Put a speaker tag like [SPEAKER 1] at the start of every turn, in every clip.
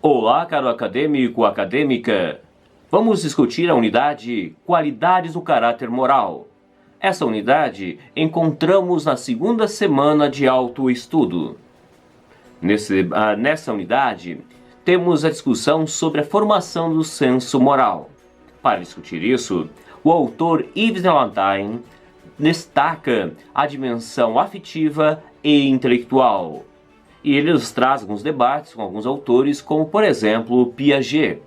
[SPEAKER 1] Olá, caro acadêmico, acadêmica! Vamos discutir a unidade Qualidades do Caráter Moral. Essa unidade encontramos na segunda semana de autoestudo. Nessa unidade, temos a discussão sobre a formação do senso moral. Para discutir isso, o autor Yves Valentine destaca a dimensão afetiva e intelectual. E ele nos traz alguns debates com alguns autores, como por exemplo Piaget.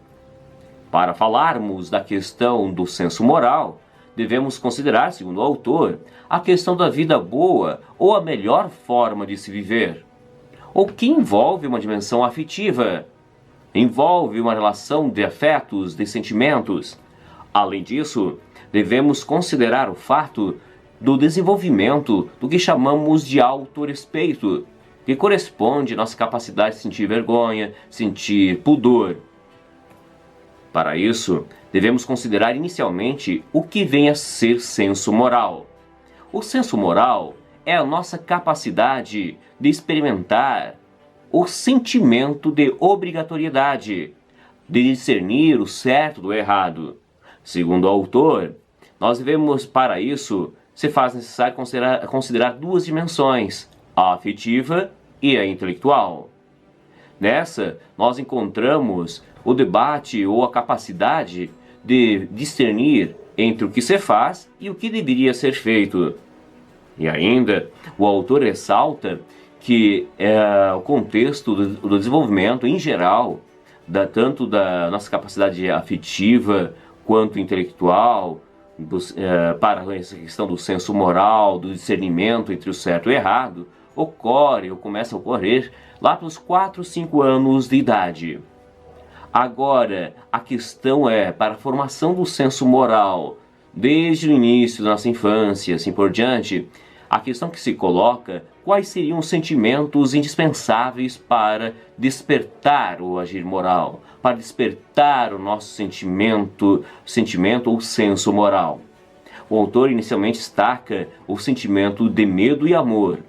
[SPEAKER 1] Para falarmos da questão do senso moral, devemos considerar, segundo o autor, a questão da vida boa ou a melhor forma de se viver. O que envolve uma dimensão afetiva? Envolve uma relação de afetos, de sentimentos. Além disso, devemos considerar o fato do desenvolvimento do que chamamos de autorrespeito, que corresponde à nossa capacidade de sentir vergonha, sentir pudor. Para isso, devemos considerar inicialmente o que vem a ser senso moral. O senso moral é a nossa capacidade de experimentar o sentimento de obrigatoriedade, de discernir o certo do errado. Segundo o autor, nós devemos, para isso, se faz necessário considerar duas dimensões, a afetiva e a intelectual. Nessa, nós encontramos o debate ou a capacidade de discernir entre o que se faz e o que deveria ser feito. E ainda, o autor ressalta que o contexto do desenvolvimento em geral, tanto da nossa capacidade afetiva quanto intelectual, para essa questão do senso moral, do discernimento entre o certo e o errado, começa a ocorrer lá pelos 4, 5 anos de idade. Agora, a questão é, para a formação do senso moral, desde o início da nossa infância, assim por diante, a questão que se coloca, quais seriam os sentimentos indispensáveis para despertar o agir moral, para despertar o nosso sentimento ou senso moral. O autor inicialmente destaca o sentimento de medo e amor,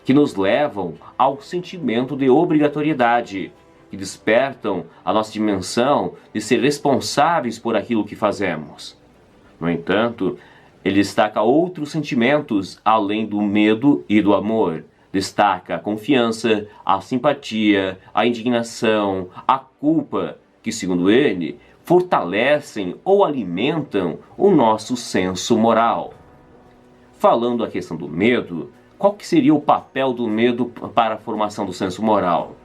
[SPEAKER 1] que nos levam ao sentimento de obrigatoriedade, que despertam a nossa dimensão de ser responsáveis por aquilo que fazemos. No entanto, ele destaca outros sentimentos além do medo e do amor. Destaca a confiança, a simpatia, a indignação, a culpa, que, segundo ele, fortalecem ou alimentam o nosso senso moral. Falando a questão do medo, qual que seria o papel do medo para a formação do senso moral?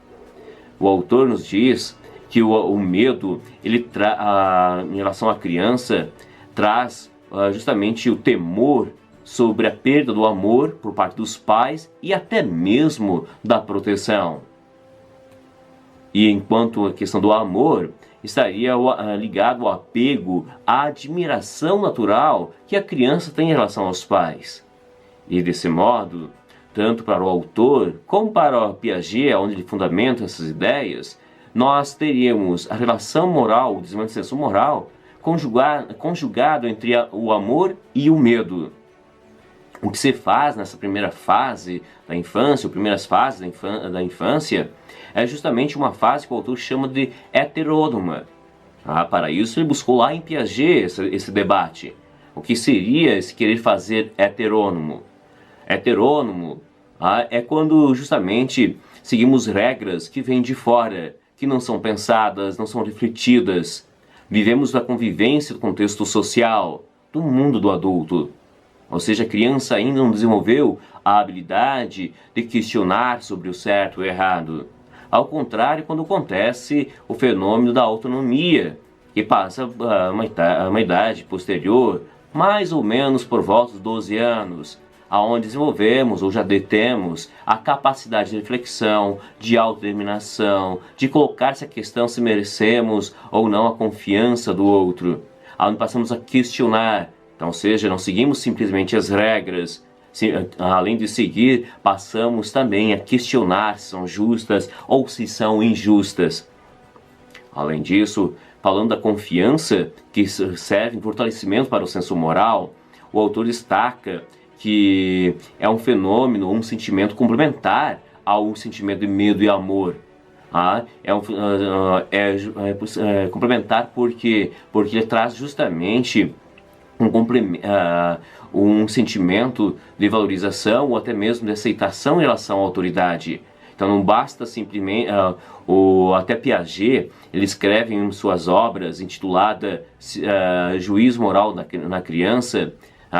[SPEAKER 1] O autor nos diz que o medo, em relação à criança, traz justamente o temor sobre a perda do amor por parte dos pais e até mesmo da proteção. E enquanto a questão do amor estaria ligado ao apego, à admiração natural que a criança tem em relação aos pais. E desse modo, tanto para o autor como para o Piaget, onde ele fundamenta essas ideias, nós teríamos a relação moral, o desenvolvimento do senso moral, conjugado entre o amor e o medo. O que se faz nessa primeira fase da infância, ou primeiras fases da infância, é justamente uma fase que o autor chama de heterônoma. Para isso ele buscou lá em Piaget esse debate. O que seria esse querer fazer heterônomo? Heterônomo é quando justamente seguimos regras que vêm de fora, que não são pensadas, não são refletidas. Vivemos da convivência do contexto social, do mundo do adulto. Ou seja, a criança ainda não desenvolveu a habilidade de questionar sobre o certo e o errado. Ao contrário, quando acontece o fenômeno da autonomia, que passa a uma idade posterior, mais ou menos por volta dos 12 anos, aonde desenvolvemos ou já detemos a capacidade de reflexão, de autodeterminação, de colocar se a questão se merecemos ou não a confiança do outro, aonde passamos a questionar. Então, ou seja, não seguimos simplesmente as regras, além de seguir, passamos também a questionar se são justas ou se são injustas. Além disso, falando da confiança, que serve em fortalecimento para o senso moral, o autor destaca que é um fenômeno, um sentimento complementar ao sentimento de medo e amor. É complementar porque ele traz justamente um sentimento de valorização ou até mesmo de aceitação em relação à autoridade. Então não basta simplesmente, até Piaget, ele escreve em suas obras intitulada Juízo Moral na Criança,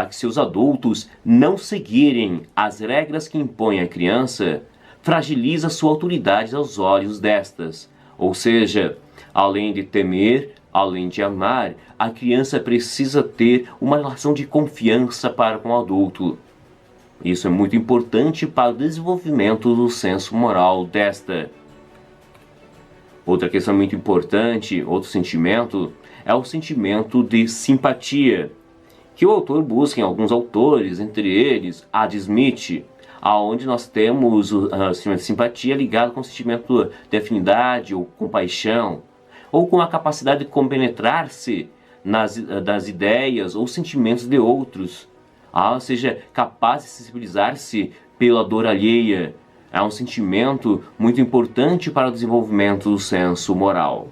[SPEAKER 1] que se os adultos não seguirem as regras que impõe a criança, fragiliza sua autoridade aos olhos destas. Ou seja, além de temer, além de amar, a criança precisa ter uma relação de confiança para com o adulto. Isso é muito importante para o desenvolvimento do senso moral desta. Outra questão muito importante, outro sentimento, é o sentimento de simpatia, que o autor busca em alguns autores, entre eles Adam Smith, aonde nós temos o sentimento de simpatia ligado com o sentimento de afinidade ou compaixão, ou com a capacidade de compenetrar-se das ideias ou sentimentos de outros, ou seja, capaz de sensibilizar-se pela dor alheia. É um sentimento muito importante para o desenvolvimento do senso moral.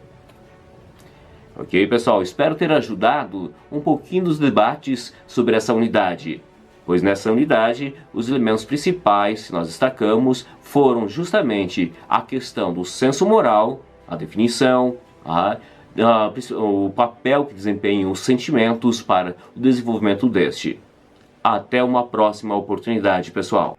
[SPEAKER 1] Ok, pessoal? Espero ter ajudado um pouquinho dos debates sobre essa unidade, pois nessa unidade os elementos principais que nós destacamos foram justamente a questão do senso moral, a definição, o papel que desempenham os sentimentos para o desenvolvimento deste. Até uma próxima oportunidade, pessoal.